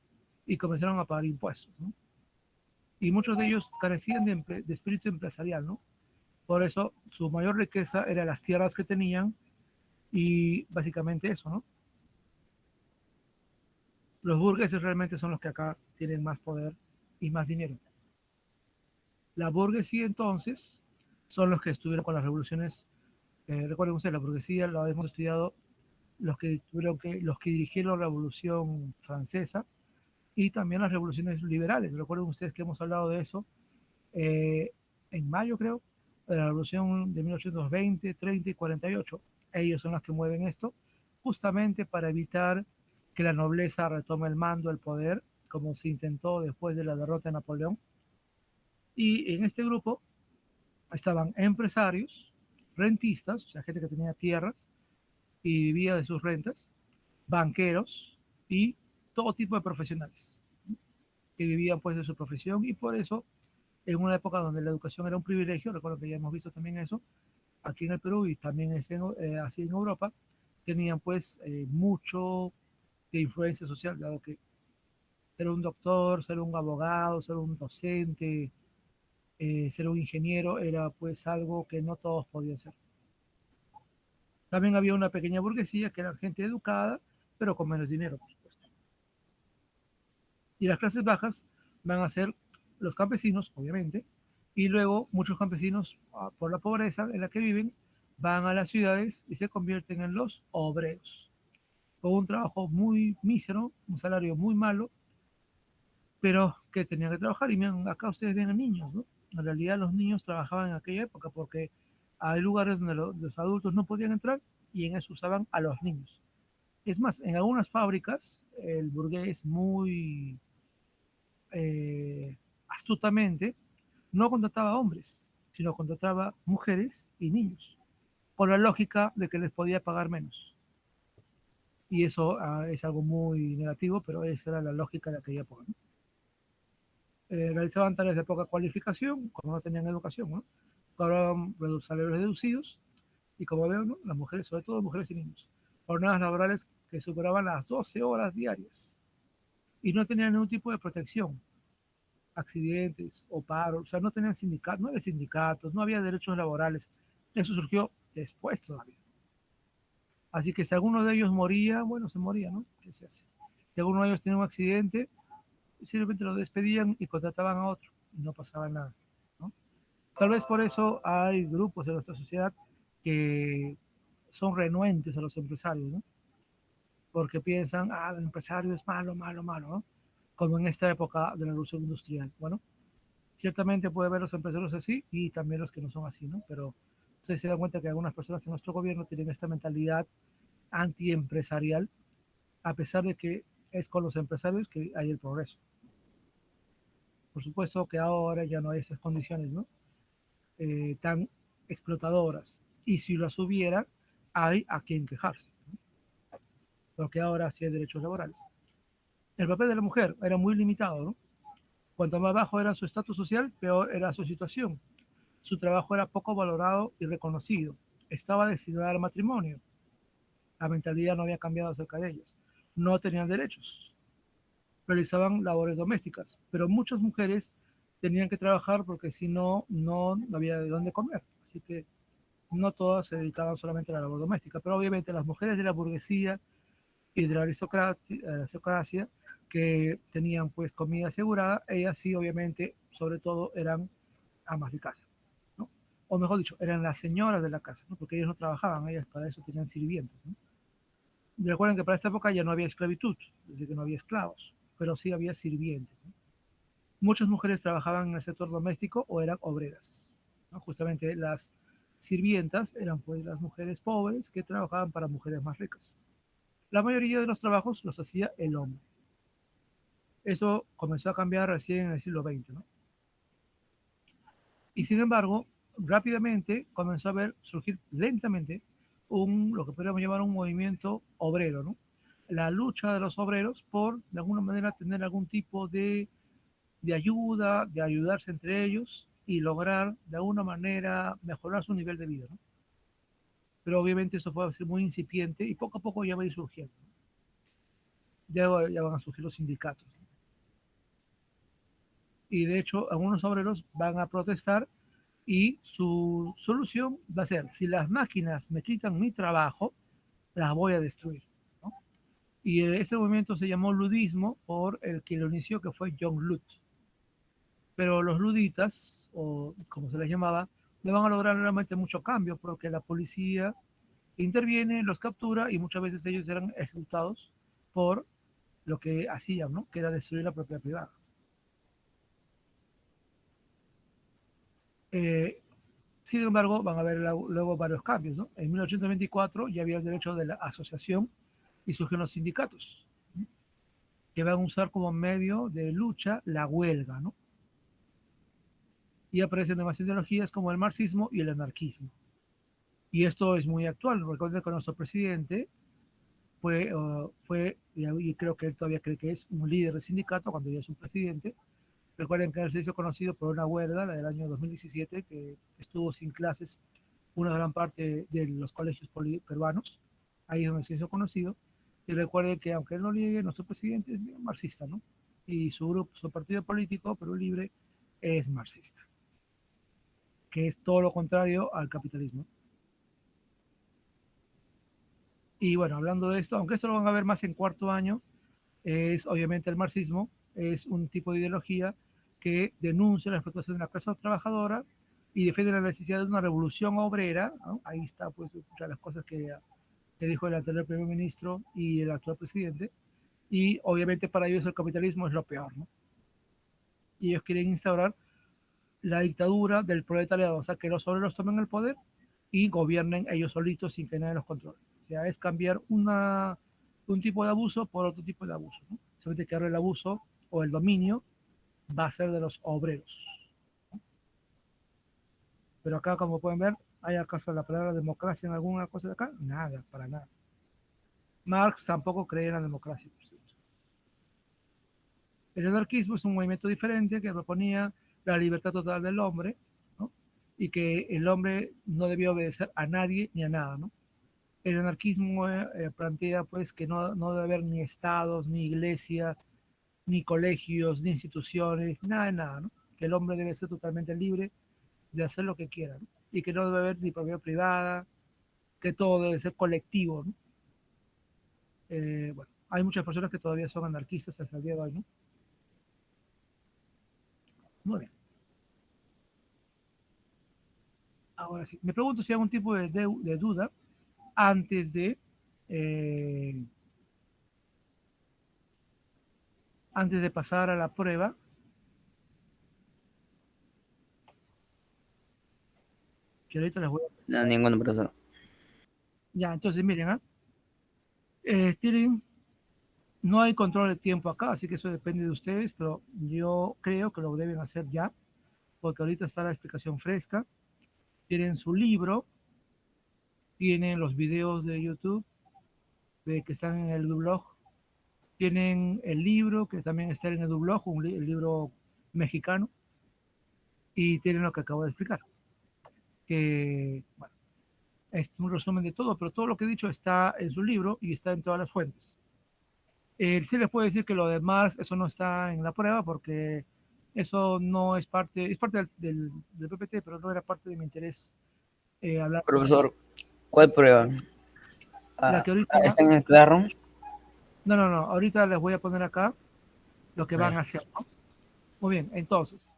y comenzaron a pagar impuestos, ¿no? Y muchos de ellos carecían de espíritu empresarial, ¿no? Por eso su mayor riqueza era las tierras que tenían y básicamente eso, ¿no? Los burgueses realmente son los que acá tienen más poder y más dinero. La burguesía entonces son los que estuvieron con las revoluciones. Recuerden ustedes, la burguesía lo hemos estudiado los que dirigieron la Revolución Francesa y también las revoluciones liberales. Recuerden ustedes que hemos hablado de eso eh, en mayo, creo, de la Revolución de 1820, 30 y 48. Ellos son los que mueven esto justamente para evitar que la nobleza retome el mando, el poder, como se intentó después de la derrota de Napoleón. Y en este grupo estaban empresarios, rentistas, o sea, gente que tenía tierras y vivía de sus rentas, banqueros y todo tipo de profesionales que vivían pues de su profesión y por eso en una época donde la educación era un privilegio, recuerdo que ya hemos visto también eso, aquí en el Perú y también así en Europa, tenían pues mucho de influencia social, dado que ser un doctor, ser un abogado, ser un docente, ser un ingeniero era pues algo que no todos podían ser. También había una pequeña burguesía que era gente educada, pero con menos dinero, por supuesto. Y las clases bajas van a ser los campesinos, obviamente, y luego muchos campesinos, por la pobreza en la que viven, van a las ciudades y se convierten en los obreros, con un trabajo muy mísero, un salario muy malo, pero que tenían que trabajar. Y miren, acá ustedes ven a niños, ¿no? En realidad los niños trabajaban en aquella época porque hay lugares donde los adultos no podían entrar y en eso usaban a los niños. Es más, en algunas fábricas el burgués muy astutamente no contrataba hombres, sino contrataba mujeres y niños, por la lógica de que les podía pagar menos. Y eso es algo muy negativo, pero esa era la lógica de aquella época, ¿no? Realizaban tareas de poca cualificación, como no tenían educación, ¿no? Cobraban salarios reducidos y como veo, ¿no? Las mujeres, sobre todo mujeres y niños, jornadas laborales que superaban las 12 horas diarias y no tenían ningún tipo de protección. accidentes o paros, o sea, no tenían sindicatos, no había sindicatos, no había derechos laborales. Eso surgió después todavía. Así que si alguno de ellos moría, bueno, se moría, ¿no? ¿Qué se hace? Si alguno de ellos tenía un accidente, simplemente lo despedían y contrataban a otro y no pasaba nada, ¿no? Tal vez por eso hay grupos de nuestra sociedad que son renuentes a los empresarios, ¿no? Porque piensan, el empresario es malo, malo, malo, ¿no? Como en esta época de la revolución industrial. Bueno, ciertamente puede haber los empresarios así y también los que no son así, ¿no? Pero ustedes se dan cuenta que algunas personas en nuestro gobierno tienen esta mentalidad antiempresarial, a pesar de que es con los empresarios que hay el progreso. Por supuesto que ahora ya no hay esas condiciones, ¿no? Tan explotadoras. Y si las hubiera, hay a quien quejarse, ¿no? Porque ahora sí hay derechos laborales. El papel de la mujer era muy limitado, ¿no? Cuanto más bajo era su estatus social, peor era su situación. Su trabajo era poco valorado y reconocido. Estaba destinada al matrimonio. La mentalidad no había cambiado acerca de ellas. No tenían derechos. Realizaban labores domésticas, pero muchas mujeres tenían que trabajar porque si no, no había de dónde comer. Así que no todas se dedicaban solamente a la labor doméstica, pero obviamente las mujeres de la burguesía y de la aristocracia que tenían pues comida asegurada, ellas sí obviamente sobre todo eran amas de casa, ¿no? O mejor dicho, eran las señoras de la casa, ¿no? Porque ellas no trabajaban, ellas para eso tenían sirvientes, ¿no? Y recuerden que para esta época ya no había esclavitud, es decir, que no había esclavos, pero sí había sirvientes, ¿no? Muchas mujeres trabajaban en el sector doméstico o eran obreras, ¿no? Justamente las sirvientas eran pues las mujeres pobres que trabajaban para mujeres más ricas. La mayoría de los trabajos los hacía el hombre. Eso comenzó a cambiar recién en el siglo XX, ¿no? Y sin embargo, rápidamente comenzó a ver surgir lentamente lo que podríamos llamar un movimiento obrero, ¿no? La lucha de los obreros por, de alguna manera, tener algún tipo de ayuda, de ayudarse entre ellos y lograr, de alguna manera, mejorar su nivel de vida, ¿no? Pero obviamente eso fue a ser muy incipiente y poco a poco ya va a ir surgiendo. Ya van a surgir los sindicatos. Y de hecho, algunos obreros van a protestar y su solución va a ser, si las máquinas me quitan mi trabajo, las voy a destruir, ¿no? Y ese movimiento se llamó ludismo por el que lo inició, que fue John Luth. Pero los luditas, o como se les llamaba, no van a lograr realmente mucho cambio porque la policía interviene, los captura y muchas veces ellos eran ejecutados por lo que hacían, ¿no? Que era destruir la propiedad privada. Eh, Sin embargo, van a haber luego varios cambios, ¿no? En 1824 ya había el derecho de la asociación y surgen los sindicatos, ¿no? Que van a usar como medio de lucha la huelga, ¿no? Y aparecen nuevas ideologías como el marxismo y el anarquismo. Y esto es muy actual. Recuerden que nuestro presidente y creo que él todavía cree que es un líder de sindicato cuando ya es un presidente. Recuerden que él se hizo conocido por una huelga, la del año 2017, que estuvo sin clases una gran parte de los colegios peruanos. Ahí es donde se hizo conocido. Y recuerden que aunque él no niegue, nuestro presidente es marxista, ¿no? Y su grupo, su partido político, Perú Libre, es marxista, que es todo lo contrario al capitalismo. Y bueno, hablando de esto, aunque esto lo van a ver más en cuarto año, es obviamente el marxismo, es un tipo de ideología que denuncia la explotación de la clase trabajadora y defiende la necesidad de una revolución obrera, ¿no? Ahí está pues muchas de las cosas que dijo el anterior primer ministro y el actual presidente, y obviamente para ellos el capitalismo es lo peor, ¿no? Y ellos quieren instaurar la dictadura del proletariado, o sea, que los obreros tomen el poder y gobiernen ellos solitos sin que nadie los controle. O sea, es cambiar un tipo de abuso por otro tipo de abuso, ¿no? Solamente que ahora el abuso o el dominio va a ser de los obreros, ¿no? Pero acá, como pueden ver, ¿hay acaso la palabra democracia en alguna cosa de acá? Nada, para nada. Marx tampoco creía en la democracia, por cierto. El anarquismo es un movimiento diferente que proponía la libertad total del hombre, ¿no? Y que el hombre no debía obedecer a nadie ni a nada, ¿no? El anarquismo plantea pues que no debe haber ni estados, ni iglesia, ni colegios, ni instituciones, nada de nada, ¿no? Que el hombre debe ser totalmente libre de hacer lo que quiera, ¿no? Y que no debe haber ni propiedad privada, que todo debe ser colectivo, ¿no? Bueno, hay muchas personas que todavía son anarquistas hasta el día de hoy, ¿no? Muy bien. Ahora sí, me pregunto si hay algún tipo de duda antes eh, antes de pasar a la prueba, que ahorita les voy a... No, ninguno, profesor. Ya, entonces miren, ¿ah? Tienen, no hay control de tiempo acá, así que eso depende de ustedes, pero yo creo que lo deben hacer ya, porque ahorita está la explicación fresca. Tienen su libro, tienen los videos de YouTube que están en el blog, tienen el libro que también está en el blog, el libro mexicano, y tienen lo que acabo de explicar, que bueno, es un resumen de todo, pero todo lo que he dicho está en su libro y está en todas las fuentes. Sí les puedo decir que lo demás, eso no está en la prueba porque eso no es parte del PPT, pero no era parte de mi interés hablar. Profesor, ¿cuál prueba? La que ahorita, ¿Está en el Classroom? no, ahorita les voy a poner acá lo que A van ver. a hacer, ¿no? Muy bien, entonces,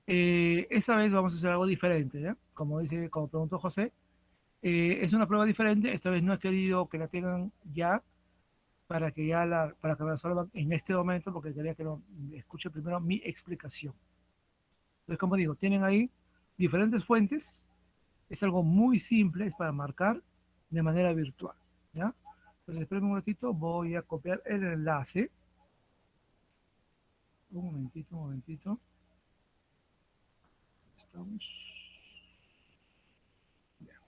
esa vez vamos a hacer algo diferente, ¿ya? Como preguntó José, es una prueba diferente, esta vez no he querido que la tengan ya para que la resuelvan en este momento, porque quería que lo escuche primero mi explicación. Entonces, como digo, tienen ahí diferentes fuentes, es algo muy simple, es para marcar de manera virtual, ¿ya? Entonces, esperen un ratito, voy a copiar el enlace. Un momentito. Estamos. Ya.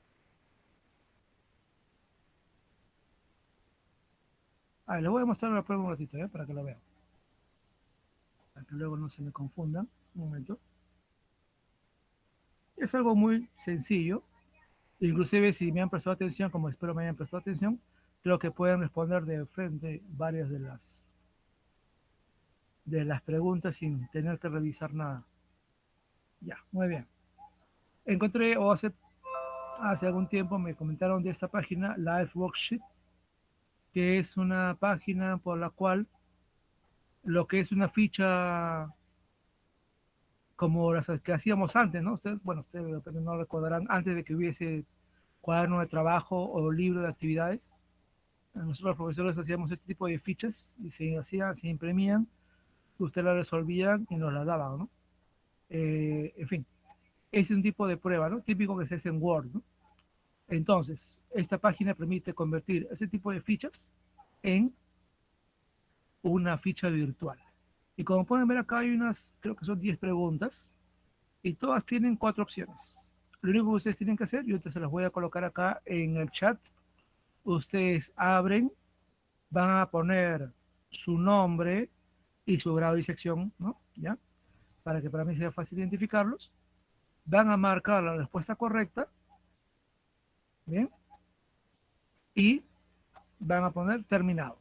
Les voy a mostrar la prueba un ratito, ¿ya? Para que lo vean. Para que luego no se me confundan. Un momento. Es algo muy sencillo. Inclusive si me han prestado atención, como espero me hayan prestado atención, creo que pueden responder de frente varias de las preguntas sin tener que revisar nada. Ya, muy bien. Encontré o hace algún tiempo me comentaron de esta página, Live Worksheet, que es una página por la cual lo que es una ficha como las que hacíamos antes, ¿no? Ustedes no recordarán, antes de que hubiese cuaderno de trabajo o libro de actividades, nosotros los profesores hacíamos este tipo de fichas y se imprimían, ustedes la resolvían y nos la daban, ¿no? En fin, ese es un tipo de prueba, ¿no? Típico que se hace en Word, ¿no? Entonces, esta página permite convertir ese tipo de fichas en una ficha virtual. Y como pueden ver acá hay creo que son 10 preguntas y todas tienen 4 opciones. Lo único que ustedes tienen que hacer, yo se las voy a colocar acá en el chat, ustedes abren, van a poner su nombre y su grado y sección, ¿no? ¿Ya? Para que para mí sea fácil identificarlos. Van a marcar la respuesta correcta, ¿bien? Y van a poner terminado.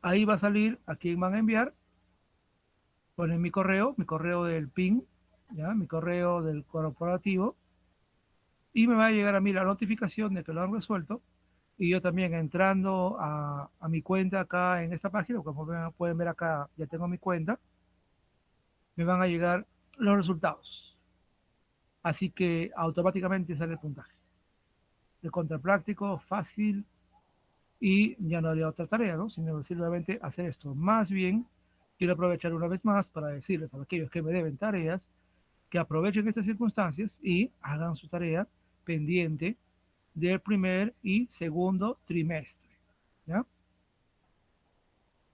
Ahí va a salir a quién van a enviar. Ponen mi correo del PIN, ¿ya? Mi correo del corporativo. Y me va a llegar a mí la notificación de que lo han resuelto. Y yo también entrando a mi cuenta acá en esta página, como pueden ver acá, ya tengo mi cuenta, me van a llegar los resultados. Así que automáticamente sale el puntaje. De contrapráctico, fácil, y ya no haría otra tarea, ¿no? Sino simplemente hacer esto. Más bien, quiero aprovechar una vez más para decirles a aquellos que me deben tareas que aprovechen estas circunstancias y hagan su tarea pendiente del primer y segundo trimestre, ¿ya?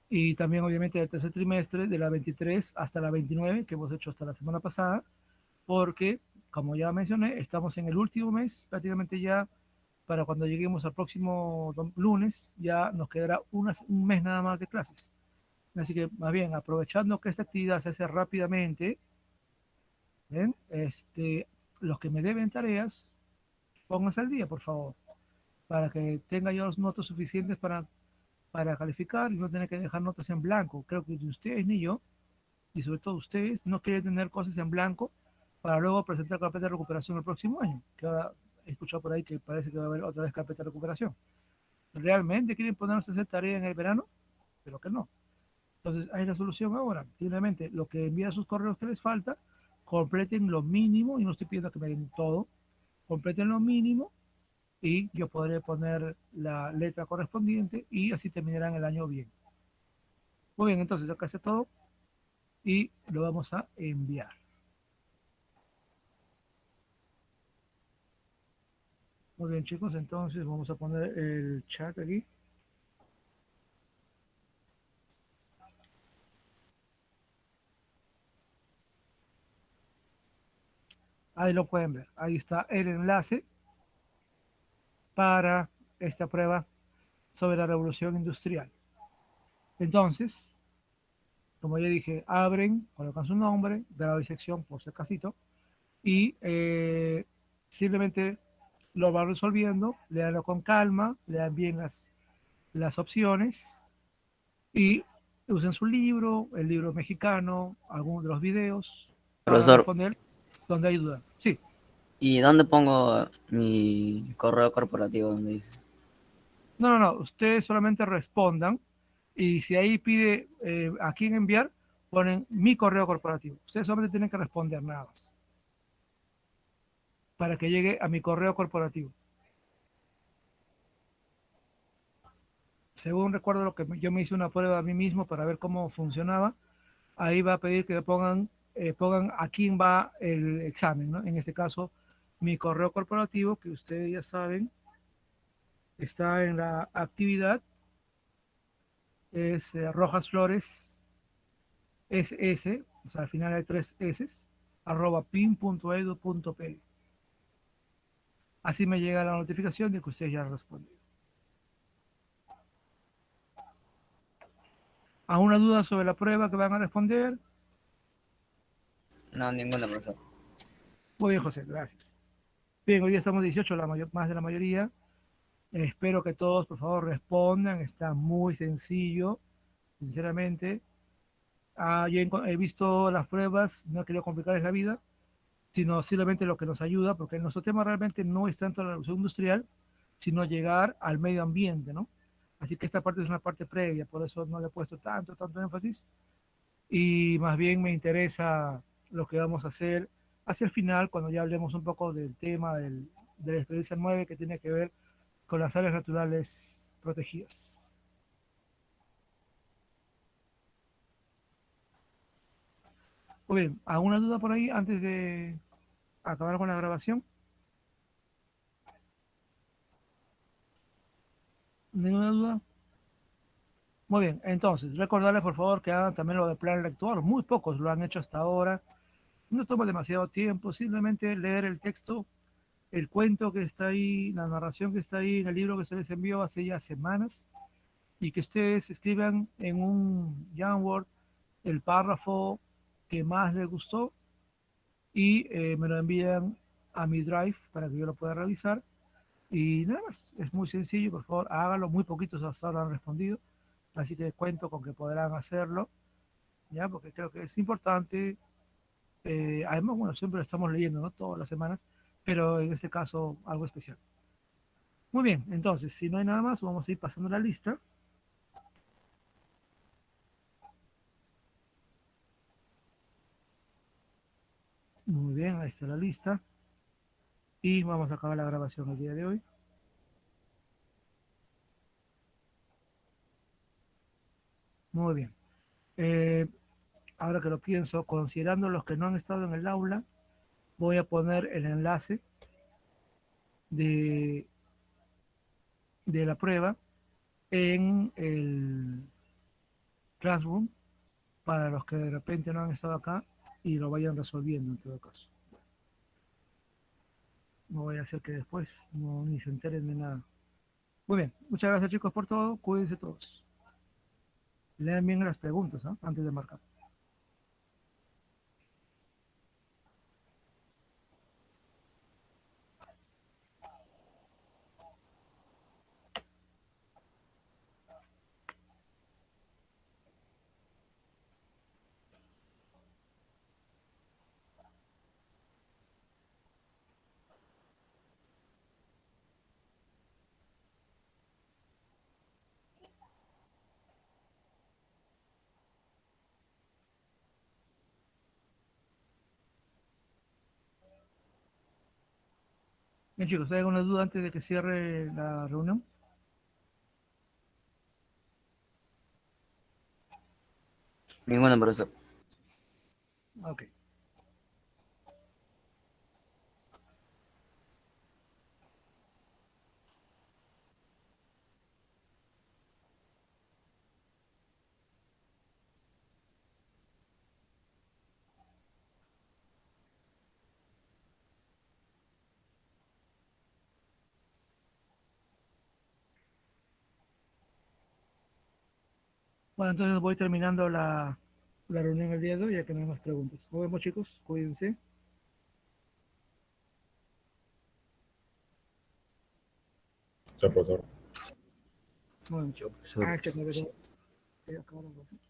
Y también obviamente del tercer trimestre, de la 23 hasta la 29, que hemos hecho hasta la semana pasada, porque, como ya mencioné, estamos en el último mes, prácticamente ya para cuando lleguemos al próximo lunes, ya nos quedará un mes nada más de clases. Así que, más bien, aprovechando que esta actividad se hace rápidamente, ¿ven? Los que me deben tareas, pónganse al día, por favor, para que tenga yo los notos suficientes para para calificar y no tener que dejar notas en blanco. Creo que ni ustedes ni yo, y sobre todo ustedes, no quieren tener cosas en blanco para luego presentar carpeta de recuperación el próximo año. Que ahora he escuchado por ahí que parece que va a haber otra vez carpeta de recuperación. ¿Realmente quieren ponerse a hacer tarea en el verano? Pero que no. Entonces, hay la solución ahora. Simplemente lo que envían sus correos que les falta, completen lo mínimo, y no estoy pidiendo que me den todo, completen lo mínimo y yo podré poner la letra correspondiente y así terminarán el año bien. Muy bien, entonces acá está todo y lo vamos a enviar. Muy bien, chicos, entonces vamos a poner el chat aquí. Ahí lo pueden ver. Ahí está el enlace para esta prueba sobre la revolución industrial. Entonces, como ya dije, abren, colocan su nombre, de la disección por si acaso, y simplemente lo van resolviendo, leanlo con calma, lean bien las opciones y usen su libro, el libro mexicano, algunos de los videos para Profesor, responder donde hay duda. Sí, ¿y dónde pongo mi correo corporativo? Donde dice. no, ustedes solamente respondan y si ahí pide a quién enviar, ponen mi correo corporativo. Ustedes solamente tienen que responder nada más para que llegue a mi correo corporativo. Según recuerdo lo que yo me hice una prueba a mí mismo para ver cómo funcionaba, ahí va a pedir que pongan a quién va el examen, ¿no? En este caso, mi correo corporativo, que ustedes ya saben, está en la actividad, es Rojas Flores SS, o sea, al final hay 3 S, @pin.edu.p. Así me llega la notificación de que ustedes ya han respondido. ¿Alguna duda sobre la prueba que van a responder? No, ninguna, profesor. Muy bien, José, gracias. Bien, hoy día estamos 18, más de la mayoría. Espero que todos, por favor, respondan. Está muy sencillo, sinceramente. Ya he visto las pruebas, no he querido complicarles la vida, sino simplemente lo que nos ayuda, porque nuestro tema realmente no es tanto la revolución industrial, sino llegar al medio ambiente, ¿no? Así que esta parte es una parte previa, por eso no le he puesto tanto énfasis. Y más bien me interesa lo que vamos a hacer hacia el final, cuando ya hablemos un poco del tema de la experiencia 9 que tiene que ver con las áreas naturales protegidas. Muy bien, ¿alguna duda por ahí antes de acabar con la grabación? ¿Ninguna duda? Muy bien, entonces, recordarles por favor que hagan también lo de plan lector. Muy pocos lo han hecho hasta ahora. No toma demasiado tiempo, simplemente leer el texto, el cuento que está ahí, la narración que está ahí en el libro que se les envió hace ya semanas, y que ustedes escriban en un Jamword el párrafo que más les gustó y me lo envían a mi Drive para que yo lo pueda revisar. Y nada más, es muy sencillo, por favor, háganlo. Muy poquitos hasta ahora han respondido, así que cuento con que podrán hacerlo, ¿ya? Porque creo que es importante. Además, bueno, siempre lo estamos leyendo, ¿no? Todas las semanas, pero en este caso algo especial. Muy bien, entonces, si no hay nada más, vamos a ir pasando la lista. Muy bien, ahí está la lista. Y vamos a acabar la grabación el día de hoy. Muy bien. Eh, Ahora que lo pienso, considerando los que no han estado en el aula, voy a poner el enlace de, de la prueba en el Classroom para los que de repente no han estado acá y lo vayan resolviendo en todo caso. No voy a hacer que después no, ni se enteren de nada. Muy bien, muchas gracias chicos por todo, cuídense todos. Lean bien las preguntas, ¿no? Antes de marcar. Bien, chicos, ¿hay alguna duda antes de que cierre la reunión? Ninguna, profesor. Ok. Bueno, entonces voy terminando la reunión el día de hoy, ya que no hay más preguntas. Nos vemos, chicos. Cuídense. Chao, profesor. Nos vemos, chicos. Profesor. Ah, que no veo.